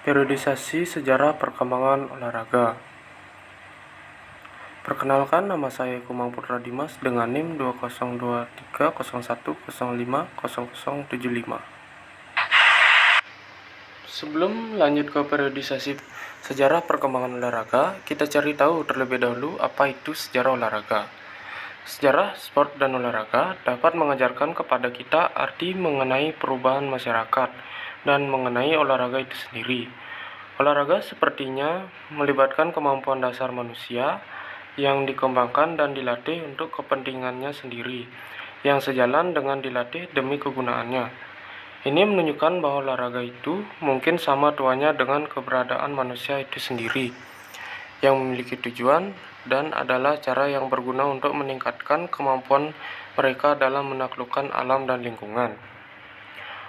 Periodisasi sejarah perkembangan olahraga. Perkenalkan, nama saya Kumang Putra Dimas dengan NIM 202301050075. Sebelum lanjut ke periodisasi sejarah perkembangan olahraga, kita cari tahu terlebih dahulu apa itu sejarah olahraga. Sejarah sport dan olahraga dapat mengajarkan kepada kita arti mengenai perubahan masyarakat dan mengenai olahraga itu sendiri. Olahraga sepertinya melibatkan kemampuan dasar manusia yang dikembangkan dan dilatih untuk kepentingannya sendiri, yang sejalan dengan dilatih demi kegunaannya. Ini menunjukkan bahwa olahraga itu mungkin sama tuanya dengan keberadaan manusia itu sendiri, yang memiliki tujuan dan adalah cara yang berguna untuk meningkatkan kemampuan mereka dalam menaklukkan alam dan lingkungan.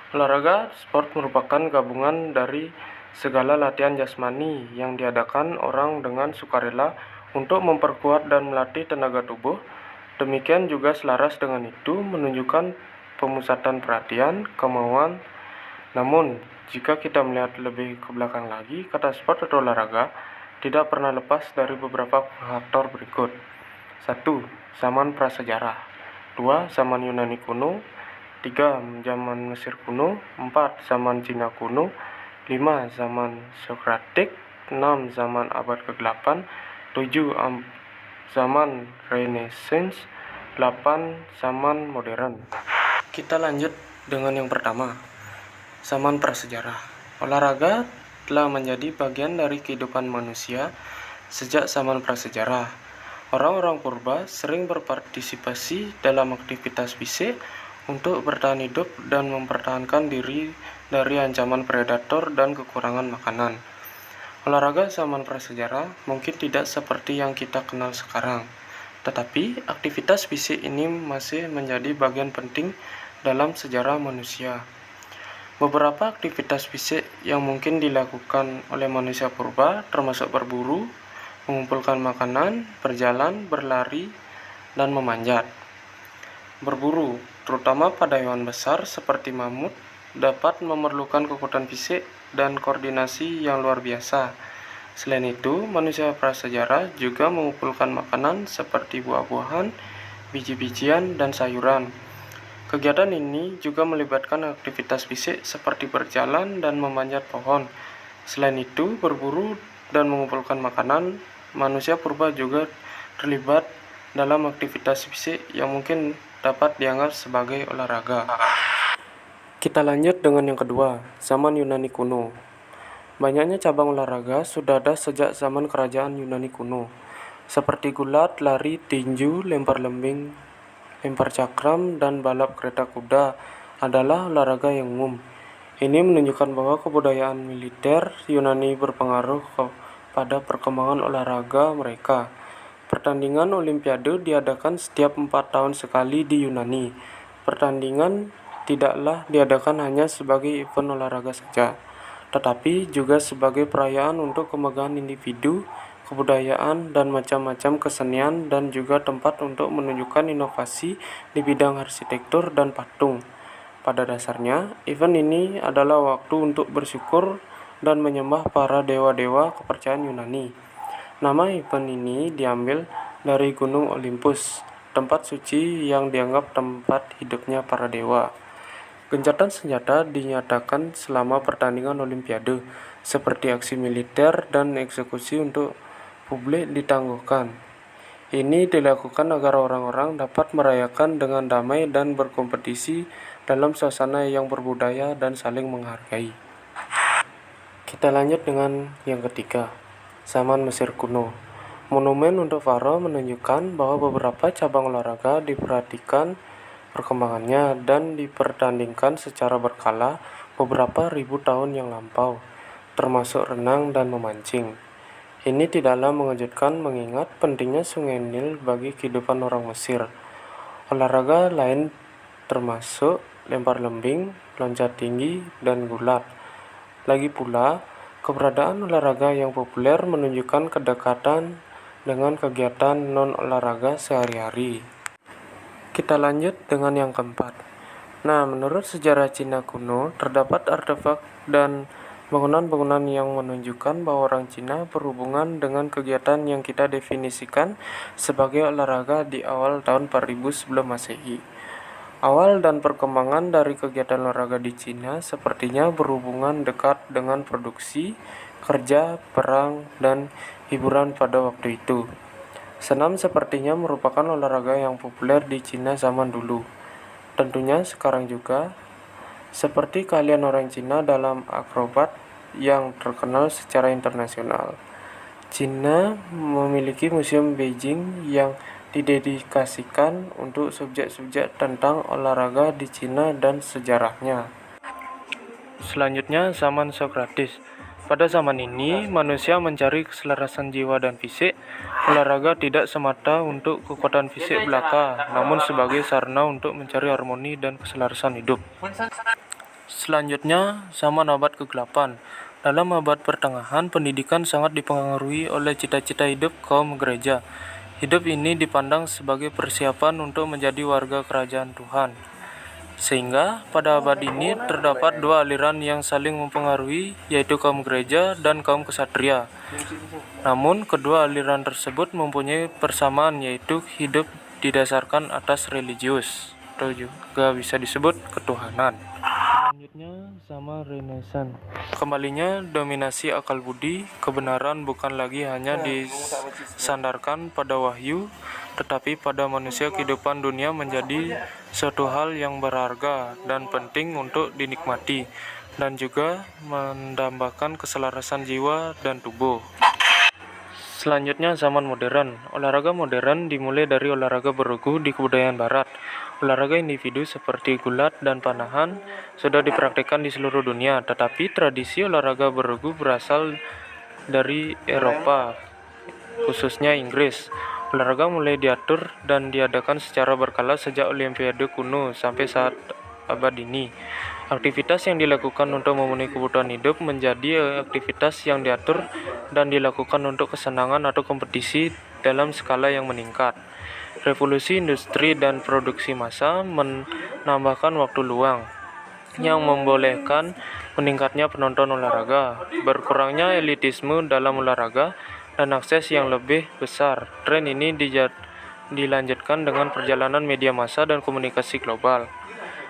Olahraga sport merupakan gabungan dari segala latihan jasmani yang diadakan orang dengan sukarela untuk memperkuat dan melatih tenaga tubuh. Demikian juga selaras dengan itu menunjukkan pemusatan perhatian, kemauan. Namun, jika kita melihat lebih ke belakang lagi, kata sport atau olahraga tidak pernah lepas dari beberapa faktor berikut. 1. Zaman prasejarah. 2. Zaman Yunani kuno. 3. Zaman Mesir kuno. 4. Zaman Cina kuno. 5. Zaman Sokratik. 6. Zaman abad ke-8. 7. Zaman Renaissance. 8. Zaman modern. Kita lanjut dengan yang pertama, zaman prasejarah. Olahraga telah menjadi bagian dari kehidupan manusia sejak zaman prasejarah. Orang-orang purba sering berpartisipasi dalam aktivitas fisik untuk bertahan hidup dan mempertahankan diri dari ancaman predator dan kekurangan makanan. Olahraga zaman prasejarah mungkin tidak seperti yang kita kenal sekarang, tetapi aktivitas fisik ini masih menjadi bagian penting dalam sejarah manusia. Beberapa aktivitas fisik yang mungkin dilakukan oleh manusia purba termasuk berburu, mengumpulkan makanan, berjalan, berlari, dan memanjat. Berburu, terutama pada hewan besar seperti mamut, dapat memerlukan kekuatan fisik dan koordinasi yang luar biasa. Selain itu, manusia prasejarah juga mengumpulkan makanan seperti buah-buahan, biji-bijian, dan sayuran. Kegiatan ini juga melibatkan aktivitas fisik seperti berjalan dan memanjat pohon. Selain itu, berburu dan mengumpulkan makanan, manusia purba juga terlibat dalam aktivitas fisik yang mungkin dapat dianggap sebagai olahraga. Kita lanjut dengan yang kedua, zaman Yunani kuno. Banyaknya cabang olahraga sudah ada sejak zaman kerajaan Yunani kuno, seperti gulat, lari, tinju, lempar lembing, lempar cakram, dan balap kereta kuda adalah olahraga yang umum. Ini menunjukkan bahwa kebudayaan militer Yunani berpengaruh pada perkembangan olahraga mereka. Pertandingan Olimpiade diadakan setiap 4 tahun sekali di Yunani. Pertandingan tidaklah diadakan hanya sebagai event olahraga saja, tetapi juga sebagai perayaan untuk kemegahan individu, kebudayaan, dan macam-macam kesenian, dan juga tempat untuk menunjukkan inovasi di bidang arsitektur dan patung. Pada dasarnya, event ini adalah waktu untuk bersyukur dan menyembah para dewa-dewa kepercayaan Yunani. Nama event ini diambil dari Gunung Olympus, tempat suci yang dianggap tempat hidupnya para dewa. Gencatan senjata dinyatakan selama pertandingan Olimpiade, seperti aksi militer dan eksekusi untuk publik ditangguhkan. Ini dilakukan agar orang-orang dapat merayakan dengan damai dan berkompetisi dalam suasana yang berbudaya dan saling menghargai. Kita lanjut dengan yang ketiga, zaman Mesir kuno. Monumen untuk Faro menunjukkan bahwa beberapa cabang olahraga diperhatikan perkembangannya dan dipertandingkan secara berkala beberapa ribu tahun yang lampau, termasuk renang dan memancing. Ini tidaklah mengejutkan mengingat pentingnya Sungai Nil bagi kehidupan orang Mesir. Olahraga lain termasuk lempar lembing, loncat tinggi, dan gulat. Lagi pula, keberadaan olahraga yang populer menunjukkan kedekatan dengan kegiatan non-olahraga sehari-hari. Kita lanjut dengan yang keempat. Menurut sejarah Cina kuno, terdapat artefak dan Bangunan-bangunan yang menunjukkan bahwa orang Cina berhubungan dengan kegiatan yang kita definisikan sebagai olahraga di awal tahun 4000 sebelum Masehi. Awal dan perkembangan dari kegiatan olahraga di Cina sepertinya berhubungan dekat dengan produksi, kerja, perang, dan hiburan pada waktu itu. Senam sepertinya merupakan olahraga yang populer di Cina zaman dulu. Tentunya sekarang juga, seperti keahlian orang Cina dalam akrobat yang terkenal secara internasional. Cina memiliki museum Beijing yang didedikasikan untuk subjek-subjek tentang olahraga di Cina dan sejarahnya. Selanjutnya, zaman Sokrates. Pada zaman ini, manusia mencari keselarasan jiwa dan fisik. Olahraga tidak semata untuk kekuatan fisik belaka, namun sebagai sarana untuk mencari harmoni dan keselarasan hidup. Selanjutnya, zaman abad ke-8. Dalam abad pertengahan, pendidikan sangat dipengaruhi oleh cita-cita hidup kaum gereja. Hidup ini dipandang sebagai persiapan untuk menjadi warga kerajaan Tuhan. Sehingga pada abad ini terdapat dua aliran yang saling mempengaruhi, yaitu kaum gereja dan kaum ksatria. Namun kedua aliran tersebut mempunyai persamaan, yaitu hidup didasarkan atas religius, atau juga bisa disebut ketuhanan. Selanjutnya, zaman Renaissance. Kembalinya dominasi akal budi, kebenaran bukan lagi hanya disandarkan pada wahyu, tetapi pada manusia. Kehidupan dunia menjadi suatu hal yang berharga dan penting untuk dinikmati, dan juga mendambakan keselarasan jiwa dan tubuh. Selanjutnya, zaman modern. Olahraga modern dimulai dari olahraga beregu di kebudayaan barat. Olahraga individu seperti gulat dan panahan sudah dipraktikkan di seluruh dunia, tetapi tradisi olahraga beregu berasal dari Eropa, khususnya Inggris. Olahraga mulai diatur dan diadakan secara berkala sejak Olimpiade kuno sampai saat abad ini. Aktivitas yang dilakukan untuk memenuhi kebutuhan hidup menjadi aktivitas yang diatur dan dilakukan untuk kesenangan atau kompetisi dalam skala yang meningkat. Revolusi industri dan produksi massa menambahkan waktu luang yang membolehkan meningkatnya penonton olahraga, berkurangnya elitisme dalam olahraga, dan akses yang lebih besar. Tren ini dilanjutkan dengan perjalanan media massa dan komunikasi global.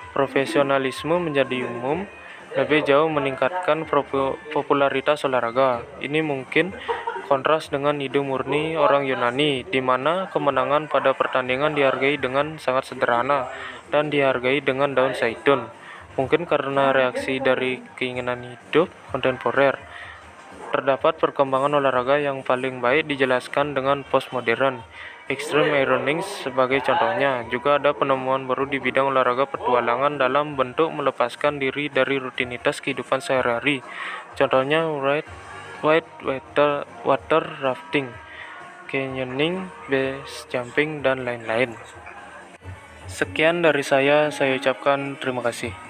Profesionalisme menjadi umum, lebih jauh meningkatkan popularitas olahraga. Ini mungkin kontras dengan ide murni orang Yunani, di mana kemenangan pada pertandingan dihargai dengan sangat sederhana dan dihargai dengan daun zaitun. Mungkin karena reaksi dari keinginan hidup kontemporer. Terdapat perkembangan olahraga yang paling baik dijelaskan dengan postmodern. Extreme ironing sebagai contohnya. Juga ada penemuan baru di bidang olahraga petualangan dalam bentuk melepaskan diri dari rutinitas kehidupan sehari-hari. Contohnya water rafting, canyoning, base jumping, dan lain-lain. Sekian dari saya ucapkan terima kasih.